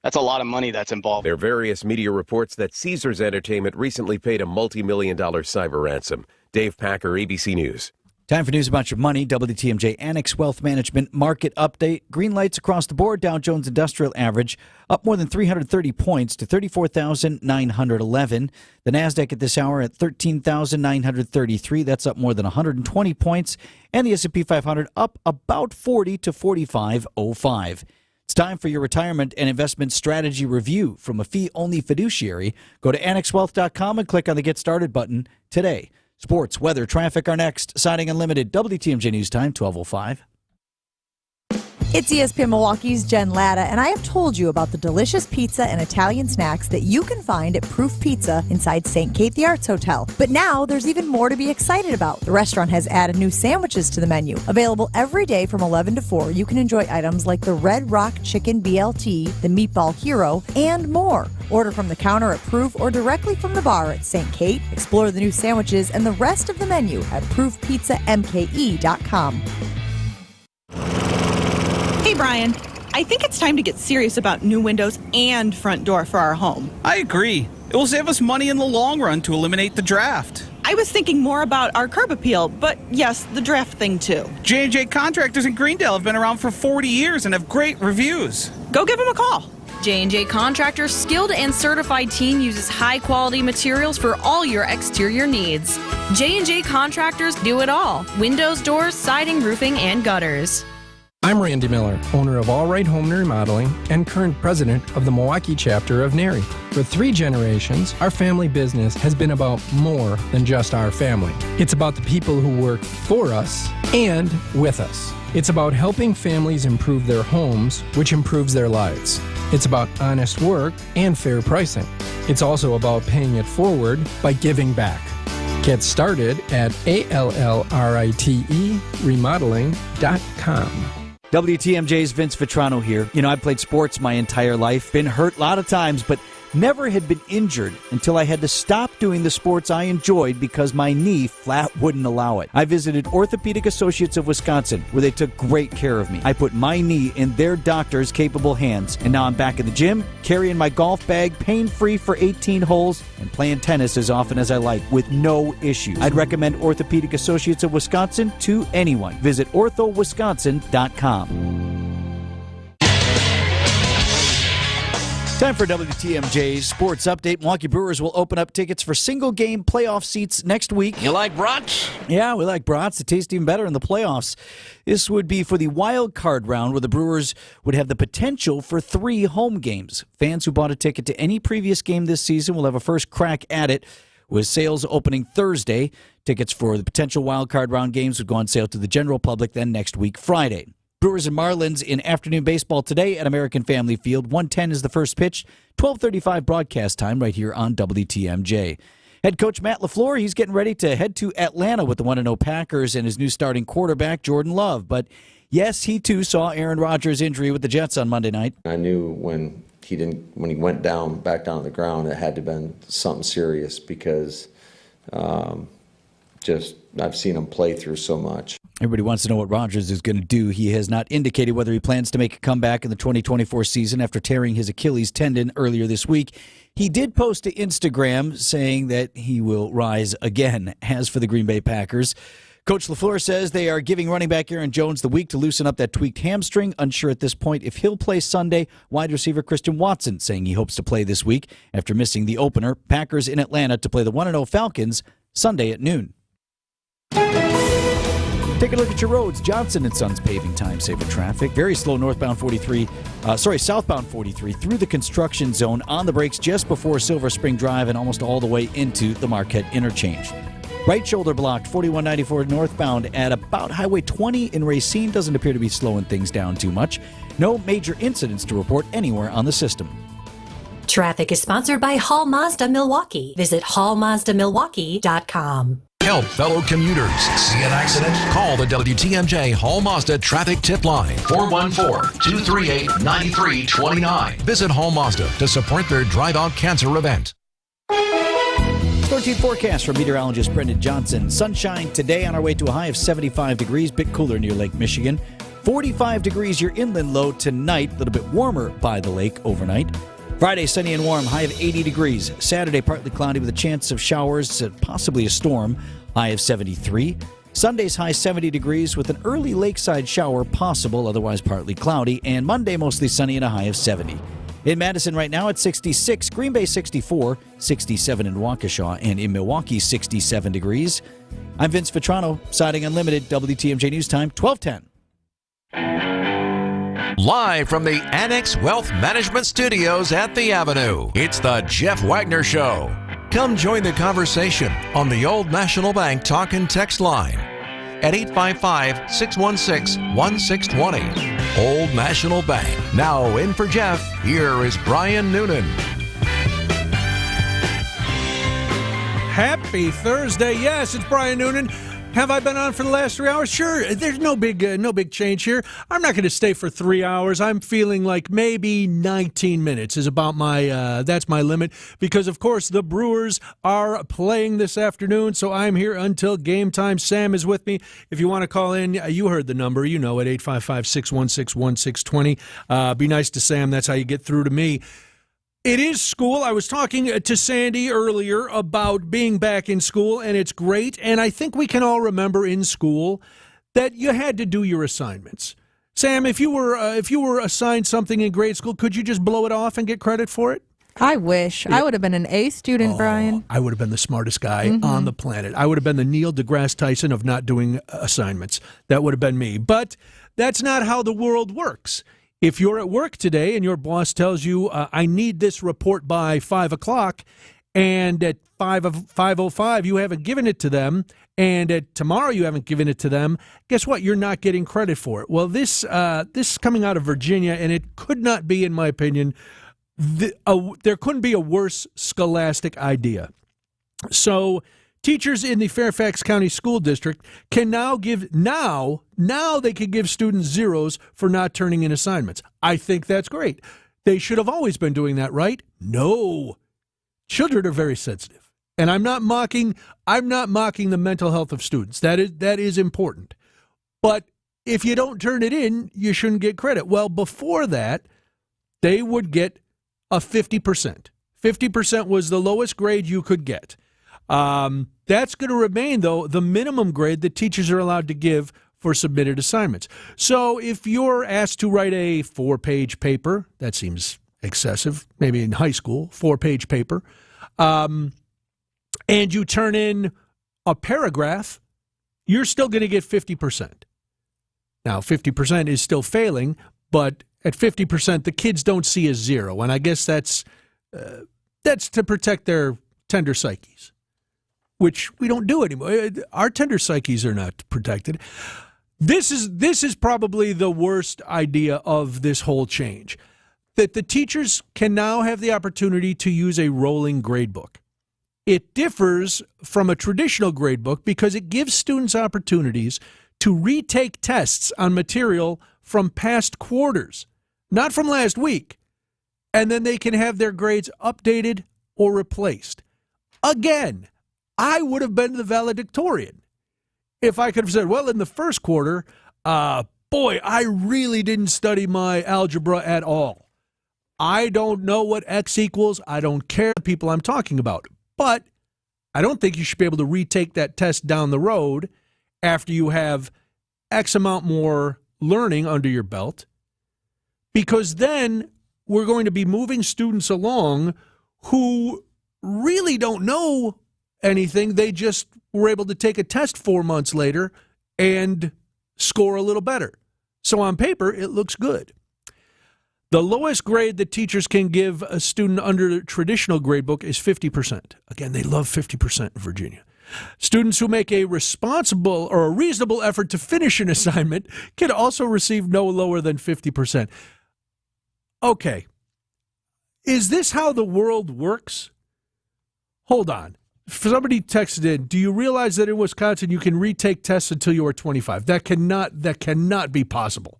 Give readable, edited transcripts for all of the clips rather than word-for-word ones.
That's a lot of money that's involved. There are various media reports that Caesars Entertainment recently paid a multi-million-dollar cyber ransom. Dave Packer, ABC News. Time for news about your money. WTMJ Annex Wealth Management Market Update. Green lights across the board. Dow Jones Industrial Average up more than 330 points to 34,911. The NASDAQ at this hour at 13,933. That's up more than 120 points. And the S&P 500 up about 40 to 45.05. It's time for your retirement and investment strategy review from a fee-only fiduciary. Go to annexwealth.com and click on the Get Started button today. Sports, weather, traffic are next. Siding Unlimited, WTMJ News Time, 12:05. It's ESPN Milwaukee's Jen Latta, and I have told you about the delicious pizza and Italian snacks that you can find at Proof Pizza inside St. Kate the Arts Hotel. But now there's even more to be excited about. The restaurant has added new sandwiches to the menu. Available every day from 11 to 4, you can enjoy items like the Red Rock Chicken BLT, the Meatball Hero, and more. Order from the counter at Proof or directly from the bar at St. Kate. Explore the new sandwiches and the rest of the menu at proofpizzamke.com. Hey, Brian, I think it's time to get serious about new windows and front door for our home. I agree. It will save us money in the long run to eliminate the draft. I was thinking more about our curb appeal, but yes, the draft thing too. J&J Contractors in Greendale have been around for 40 years and have great reviews. Go give them a call. J&J Contractors' skilled and certified team uses high-quality materials for all your exterior needs. J&J Contractors do it all. Windows, doors, siding, roofing, and gutters. I'm Randy Miller, owner of All Right Home Remodeling and current president of the Milwaukee chapter of NARI. For 3 generations, our family business has been about more than just our family. It's about the people who work for us and with us. It's about helping families improve their homes, which improves their lives. It's about honest work and fair pricing. It's also about paying it forward by giving back. Get started at ALLRITE remodeling.com. WTMJ's Vince Vitrano here. You know, I've played sports my entire life, been hurt a lot of times, but never had been injured until I had to stop doing the sports I enjoyed because my knee flat wouldn't allow it. I visited Orthopedic Associates of Wisconsin, where they took great care of me. I put my knee in their doctors' capable hands, and now I'm back in the gym, carrying my golf bag, pain-free for 18 holes, and playing tennis as often as I like with no issues. I'd recommend Orthopedic Associates of Wisconsin to anyone. Visit orthowisconsin.com. Time for WTMJ's Sports Update. Milwaukee Brewers will open up tickets for single-game playoff seats next week. You like brats? Yeah, we like brats. It tastes even better in the playoffs. This would be for the wild card round, where the Brewers would have the potential for 3 home games. Fans who bought a ticket to any previous game this season will have a first crack at it, with sales opening Thursday. Tickets for the potential wild card round games would go on sale to the general public then next week, Friday. Brewers and Marlins in afternoon baseball today at American Family Field. 1:10 is the first pitch. 12:35 broadcast time right here on WTMJ. Head coach Matt LaFleur, he's getting ready to head to Atlanta with the 1-0 Packers and his new starting quarterback, Jordan Love. But yes, he too saw Aaron Rodgers' injury with the Jets on Monday night. I knew when he went back down to the ground, it had to have been something serious because I've seen him play through so much. Everybody wants to know what Rodgers is going to do. He has not indicated whether he plans to make a comeback in the 2024 season after tearing his Achilles tendon earlier this week. He did post to Instagram saying that he will rise again. As for the Green Bay Packers, Coach LaFleur says they are giving running back Aaron Jones the week to loosen up that tweaked hamstring. Unsure at this point if he'll play Sunday. Wide receiver Christian Watson saying he hopes to play this week after missing the opener. Packers in Atlanta to play the 1-0 Falcons Sunday at noon. Take a look at your roads. Johnson & Sons paving time saver traffic. Very slow southbound 43 through the construction zone. On the brakes just before Silver Spring Drive and almost all the way into the Marquette interchange. Right shoulder blocked 4194 northbound at about Highway 20 in Racine. Doesn't appear to be slowing things down too much. No major incidents to report anywhere on the system. Traffic is sponsored by Hall Mazda Milwaukee. Visit hallmazdamilwaukee.com. Help fellow commuters. See an accident? Call the WTMJ Hall Mazda Traffic Tip Line, 414-238-9329. Visit Hall Mazda to support their Drive Out Cancer event. 14 forecast from meteorologist Brendan Johnson. Sunshine today on our way to a high of 75 degrees, bit cooler near Lake Michigan. 45 degrees your inland low tonight, a little bit warmer by the lake overnight. Friday, sunny and warm, high of 80 degrees. Saturday, partly cloudy with a chance of showers, possibly a storm, high of 73. Sunday's high 70 degrees with an early lakeside shower possible, otherwise partly cloudy. And Monday, mostly sunny and a high of 70. In Madison right now, it's 66, Green Bay 64, 67 in Waukesha, and in Milwaukee, 67 degrees. I'm Vince Vitrano, Siding Unlimited, WTMJ News Time, 1210. Live from the Annex Wealth Management Studios at The Avenue, it's the Jeff Wagner Show. Come join the conversation on the Old National Bank talk and text line at 855-616-1620. Old National Bank. Now in for Jeff, here is Brian Noonan. Happy Thursday. Yes, it's Brian Noonan. Have I been on for the last 3 hours? Sure. There's no big change here. I'm not going to stay for 3 hours. I'm feeling like maybe 19 minutes is about that's my limit, because of course the Brewers are playing this afternoon, so I'm here until game time. Sam is with me. If you want to call in, you heard the number, you know, at 855-616-1620. Be nice to Sam. That's how you get through to me. It is school. I was talking to Sandy earlier about being back in school, and it's great. And I think we can all remember in school that you had to do your assignments. Sam, if you were assigned something in grade school, could you just blow it off and get credit for it? I wish. I would have been an A student, Brian. I would have been the smartest guy on the planet. I would have been the Neil deGrasse Tyson of not doing assignments. That would have been me. But that's not how the world works. If you're at work today and your boss tells you, I need this report by 5 o'clock, and at 5:05 you haven't given it to them, and at tomorrow you haven't given it to them, guess what? You're not getting credit for it. Well, this is coming out of Virginia, and it could not be, in my opinion, there couldn't be a worse scholastic idea. So teachers in the Fairfax County School District can now they can give students zeros for not turning in assignments. I think that's great. They should have always been doing that, right? No. Children are very sensitive. And I'm not mocking the mental health of students. That is important. But if you don't turn it in, you shouldn't get credit. Well, before that, they would get a 50%. 50% was the lowest grade you could get. That's going to remain, though, the minimum grade that teachers are allowed to give for submitted assignments. So if you're asked to write a 4-page paper, that seems excessive, maybe in high school, 4-page paper, and you turn in a paragraph, you're still going to get 50%. Now, 50% is still failing, but at 50%, the kids don't see a zero, and I guess that's to protect their tender psyches, which we don't do anymore. Our tender psyches are not protected. This is probably the worst idea of this whole change, that the teachers can now have the opportunity to use a rolling grade book. It differs from a traditional grade book because it gives students opportunities to retake tests on material from past quarters, not from last week, and then they can have their grades updated or replaced. Again, I would have been the valedictorian if I could have said, well, in the first quarter, boy, I really didn't study my algebra at all. I don't know what X equals. I don't care the people I'm talking about. But I don't think you should be able to retake that test down the road after you have X amount more learning under your belt, because then we're going to be moving students along who really don't know anything. They just were able to take a test 4 months later and score a little better. So on paper, it looks good. The lowest grade that teachers can give a student under the traditional grade book is 50%. Again, they love 50% in Virginia. Students who make a responsible or a reasonable effort to finish an assignment can also receive no lower than 50%. Okay. Is this how the world works? Hold on. Somebody texted in, do you realize that in Wisconsin you can retake tests until you are 25? That cannot be possible.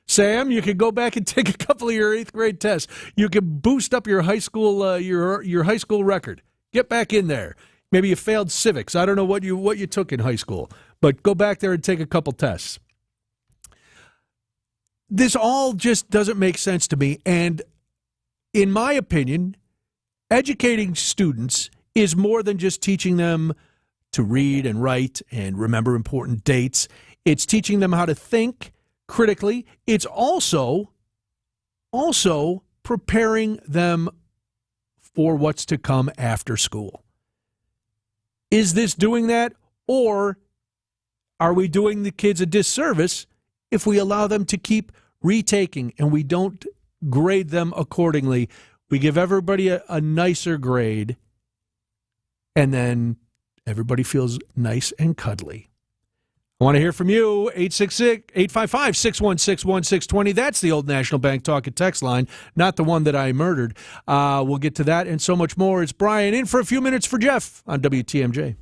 Sam, you can go back and take a couple of your 8th grade tests. You can boost up your high school your high school record. Get back in there. Maybe you failed civics. I don't know what you took in high school, but go back there and take a couple tests. this all just doesn't make sense to me. And in my opinion, educating students is more than just teaching them to read and write and remember important dates. It's teaching them how to think critically. It's also preparing them for what's to come after school. Is this doing that, or are we doing the kids a disservice if we allow them to keep retaking and we don't grade them accordingly? We give everybody a nicer grade, and then everybody feels nice and cuddly. I want to hear from you, 855-616-1620. That's the Old National Bank Talk and Text line, not the one that I murdered. We'll get to that and so much more. It's Brian in for a few minutes for Jeff on WTMJ.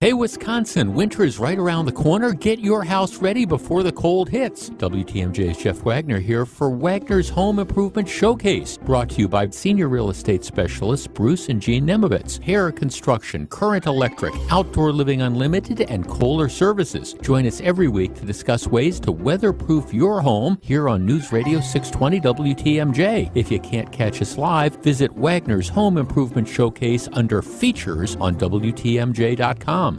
Hey, Wisconsin, winter is right around the corner. Get your house ready before the cold hits. WTMJ's Jeff Wagner here for Wagner's Home Improvement Showcase, brought to you by senior real estate specialists Bruce and Jean Nemovitz, Hair Construction, Current Electric, Outdoor Living Unlimited, and Kohler Services. Join us every week to discuss ways to weatherproof your home here on News Radio 620 WTMJ. If you can't catch us live, visit Wagner's Home Improvement Showcase under Features on WTMJ.com.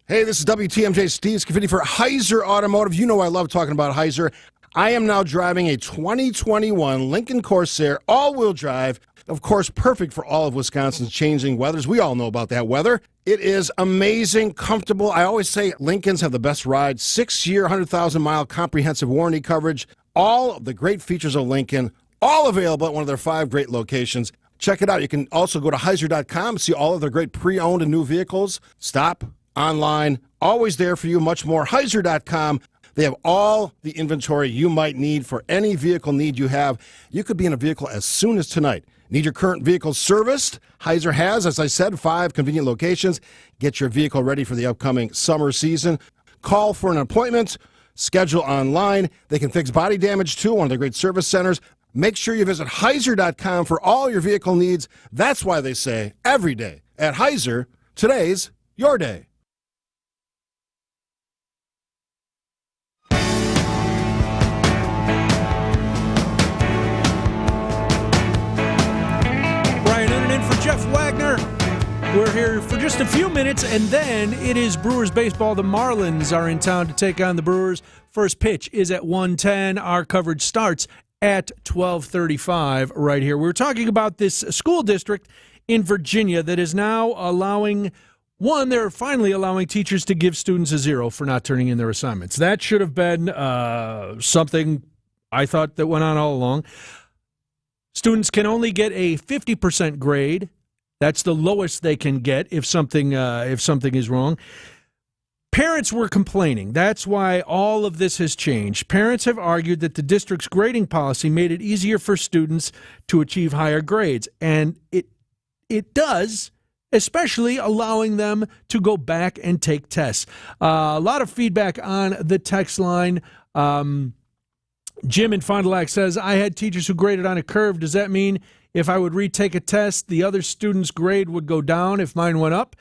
Hey, this is WTMJ Steve Scafidi for Heiser Automotive. You know I love talking about Heiser. I am now driving a 2021 Lincoln Corsair all-wheel drive. Of course, perfect for all of Wisconsin's changing weathers. We all know about that weather. It is amazing, comfortable. I always say Lincolns have the best ride. 6-year, 100,000-mile comprehensive warranty coverage. All of the great features of Lincoln, all available at one of their 5 great locations. Check it out. You can also go to Heiser.com, see all of their great pre-owned and new vehicles. Stop. Online, always there for you, much more. Heiser.com. They have all the inventory you might need for any vehicle need you have. You could be in a vehicle as soon as tonight. Need your current vehicle serviced? Heiser has, as I said, 5 convenient locations. Get your vehicle ready for the upcoming summer season. Call for an appointment. Schedule online. They can fix body damage too, one of their great service centers. Make sure you visit Heiser.com for all your vehicle needs. That's why they say every day at Heiser, today's your day. Brian Noonan in for Jeff Wagner. We're here for just a few minutes, and then it is Brewers baseball. The Marlins are in town to take on the Brewers. First pitch is at 1:10. Our coverage starts at 12:35 right here. We're talking about this school district in Virginia that is now allowing, they're finally allowing teachers to give students a 0 for not turning in their assignments. That should have been something I thought that went on all along. Students can only get a 50% grade. That's the lowest they can get if something is wrong. Parents were complaining. That's why all of this has changed. Parents have argued that the district's grading policy made it easier for students to achieve higher grades, and it does, especially allowing them to go back and take tests. A lot of feedback on the text line. Jim in Fond du Lac says, I had teachers who graded on a curve. Does that mean if I would retake a test, the other student's grade would go down if mine went up?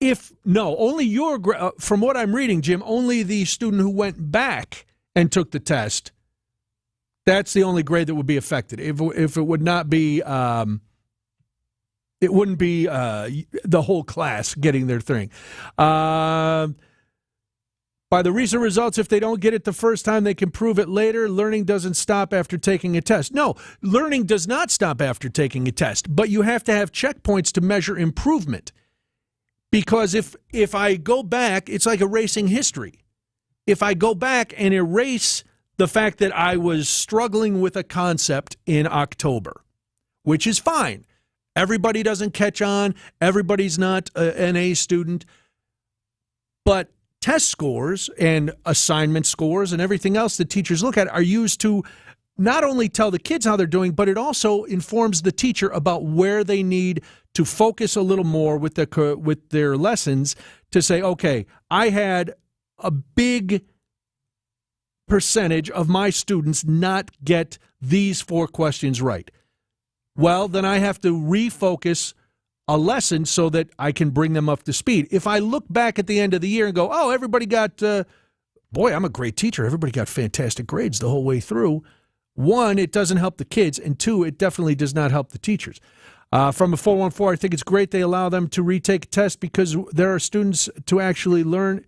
Only your, from what I'm reading, Jim, only the student who went back and took the test, that's the only grade that would be affected. If it would not be, it wouldn't be the whole class getting their thing. By the recent results, if they don't get it the first time, they can prove it later. Learning doesn't stop after taking a test. No, learning does not stop after taking a test, but you have to have checkpoints to measure improvement. Because if I go back, it's like erasing history. If I go back and erase the fact that I was struggling with a concept in October, which is fine. Everybody doesn't catch on. Everybody's not an A student. But test scores and assignment scores and everything else that teachers look at are used to not only tell the kids how they're doing, but it also informs the teacher about where they need to focus a little more with their lessons to say, okay, I had a big percentage of my students not get these 4 questions right. Well, then I have to refocus a lesson so that I can bring them up to speed. If I look back at the end of the year and go, oh, everybody got boy, I'm a great teacher. Everybody got fantastic grades the whole way through. One, it doesn't help the kids, and two, it definitely does not help the teachers. From a 414, I think it's great they allow them to retake a test because there are students to actually learn.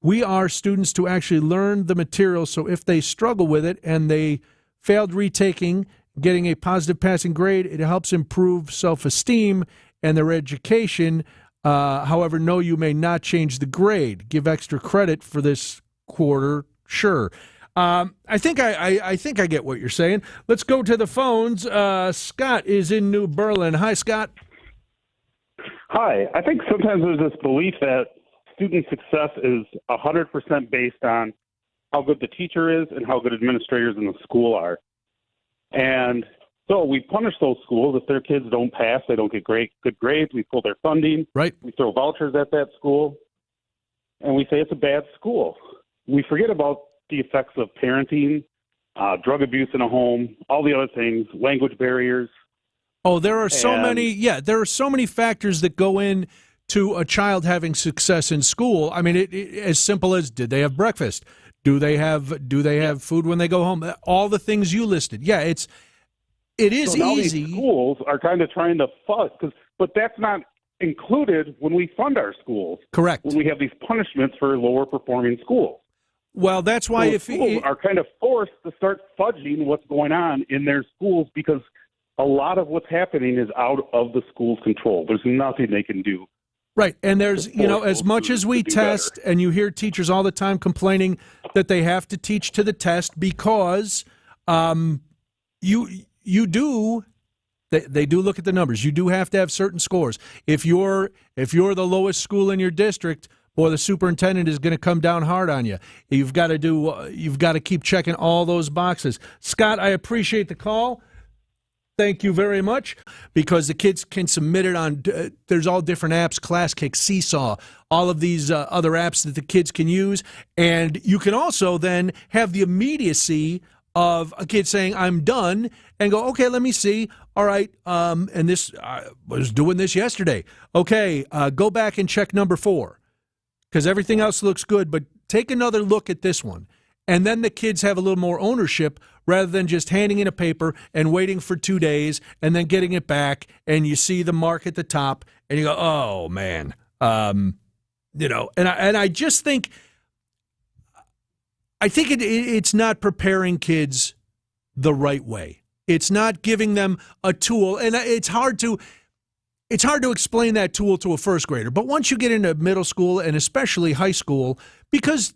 We are students to actually learn the material, so if they struggle with it and they failed retaking, getting a positive passing grade, it helps improve self-esteem and their education. However, no, you may not change the grade. Give extra credit for this quarter, sure. I think I get what you're saying. Let's go to the phones. Scott is in New Berlin. Hi, Scott. Hi. I think sometimes there's this belief that student success is 100% based on how good the teacher is and how good administrators in the school are. And so we punish those schools. If their kids don't pass, they don't get good grades, we pull their funding. Right. We throw vouchers at that school, and we say it's a bad school. We forget about the effects of parenting, drug abuse in a home, all the other things, language barriers. Oh, there are so many factors that go in to a child having success in school. I mean, it as simple as, did they have breakfast? Do they have food when they go home? All the things you listed. Yeah, it is so now easy. These schools are kind of trying to fuss, but that's not included when we fund our schools. Correct. When we have these punishments for lower performing schools. Well, that's why so schools are kind of forced to start fudging what's going on in their schools because a lot of what's happening is out of the school's control. There's nothing they can do. Right, and there's, as much as we test, and you hear teachers all the time complaining that they have to teach to the test because you do, they do look at the numbers. You do have to have certain scores. If you're the lowest school in your district, boy, the superintendent is going to come down hard on you. You've got to keep checking all those boxes. Scott, I appreciate the call. Thank you very much, because the kids can submit it on, there's all different apps, ClassKick, Seesaw, all of these other apps that the kids can use. And you can also then have the immediacy of a kid saying, I'm done, and go, okay, let me see. All right, and this, I was doing this yesterday. Okay, go back and check number 4, because everything else looks good, but take another look at this one. And then the kids have a little more ownership rather than just handing in a paper and waiting for 2 days and then getting it back, and you see the mark at the top and you go, oh, man. And I just think it's not preparing kids the right way. It's not giving them a tool, and it's hard to explain that tool to a first grader. But once you get into middle school and especially high school, because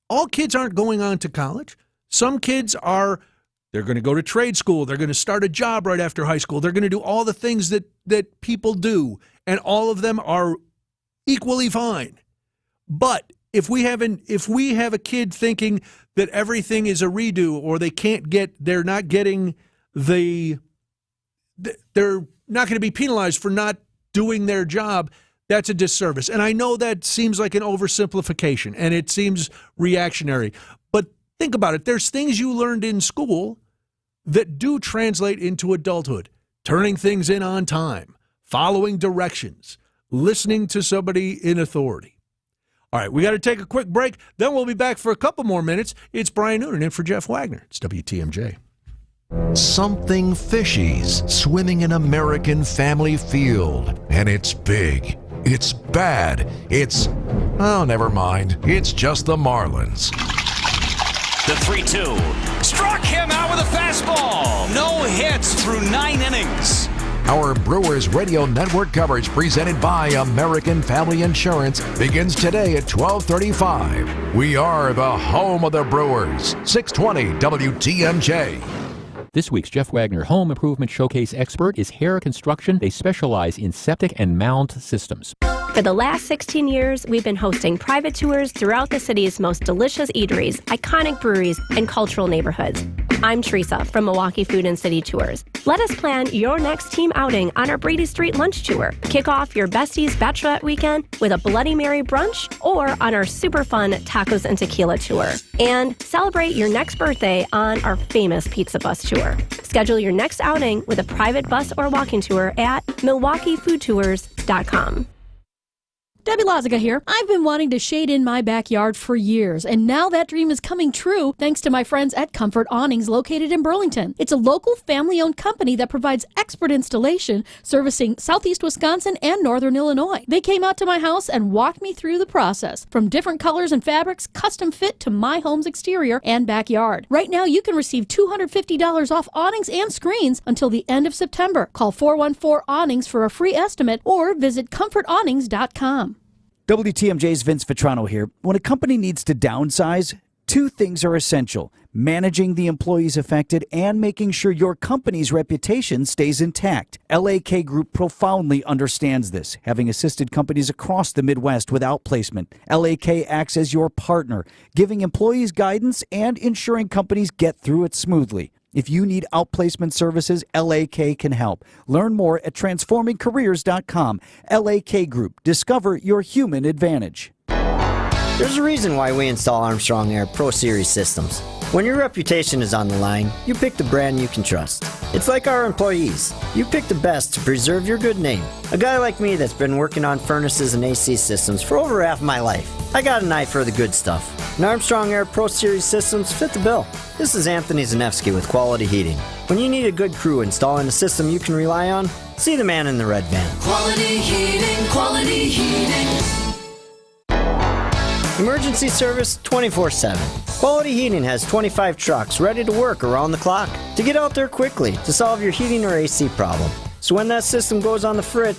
all kids aren't going on to college. Some kids they're going to go to trade school. They're going to start a job right after high school. They're going to do all the things that people do, and all of them are equally fine. But if we have a kid thinking that everything is a redo, or they're not going to be penalized for not doing their job, that's a disservice. And I know that seems like an oversimplification, and it seems reactionary. But think about it. There's things you learned in school that do translate into adulthood. Turning things in on time, following directions, listening to somebody in authority. All right, we got to take a quick break. Then we'll be back for a couple more minutes. It's Brian Noonan in for Jeff Wagner. It's WTMJ. Something fishy's swimming in American Family Field, and it's big. It's bad. Oh, never mind. It's just the Marlins. The 3-2. Struck him out with a fastball. No hits through 9 innings. Our Brewers Radio Network coverage, presented by American Family Insurance, begins today at 12:35. We are the home of the Brewers. 620 WTMJ. This week's Jeff Wagner Home Improvement Showcase expert is Hair Construction. They specialize in septic and mound systems. For the last 16 years, we've been hosting private tours throughout the city's most delicious eateries, iconic breweries, and cultural neighborhoods. I'm Teresa from Milwaukee Food and City Tours. Let us plan your next team outing on our Brady Street lunch tour. Kick off your besties bachelorette weekend with a Bloody Mary brunch, or on our super fun tacos and tequila tour. And celebrate your next birthday on our famous pizza bus tour. Schedule your next outing with a private bus or walking tour at MilwaukeeFoodTours.com. Debbie Loziga here. I've been wanting to shade in my backyard for years, and now that dream is coming true thanks to my friends at Comfort Awnings located in Burlington. It's a local family-owned company that provides expert installation servicing southeast Wisconsin and northern Illinois. They came out to my house and walked me through the process, from different colors and fabrics, custom fit to my home's exterior and backyard. Right now, you can receive $250 off awnings and screens until the end of September. Call 414-AWNINGS for a free estimate or visit comfortawnings.com. WTMJ's Vince Vitrano here. When a company needs to downsize, two things are essential: managing the employees affected and making sure your company's reputation stays intact. LAK Group profoundly understands this, having assisted companies across the Midwest with outplacement. LAK acts as your partner, giving employees guidance and ensuring companies get through it smoothly. If you need outplacement services, LAK can help. Learn more at transformingcareers.com. LAK Group. Discover your human advantage. There's a reason why we install Armstrong Air Pro Series systems. When your reputation is on the line, you pick the brand you can trust. It's like our employees. You pick the best to preserve your good name. A guy like me that's been working on furnaces and AC systems for over half my life. I got an eye for the good stuff. And Armstrong Air Pro Series systems fit the bill. This is Anthony Zanevsky with Quality Heating. When you need a good crew installing a system you can rely on, see the man in the red van. Quality Heating, Quality Heating. Emergency service 24/7. Quality Heating has 25 trucks ready to work around the clock to get out there quickly to solve your heating or AC problem. So when that system goes on the fritz,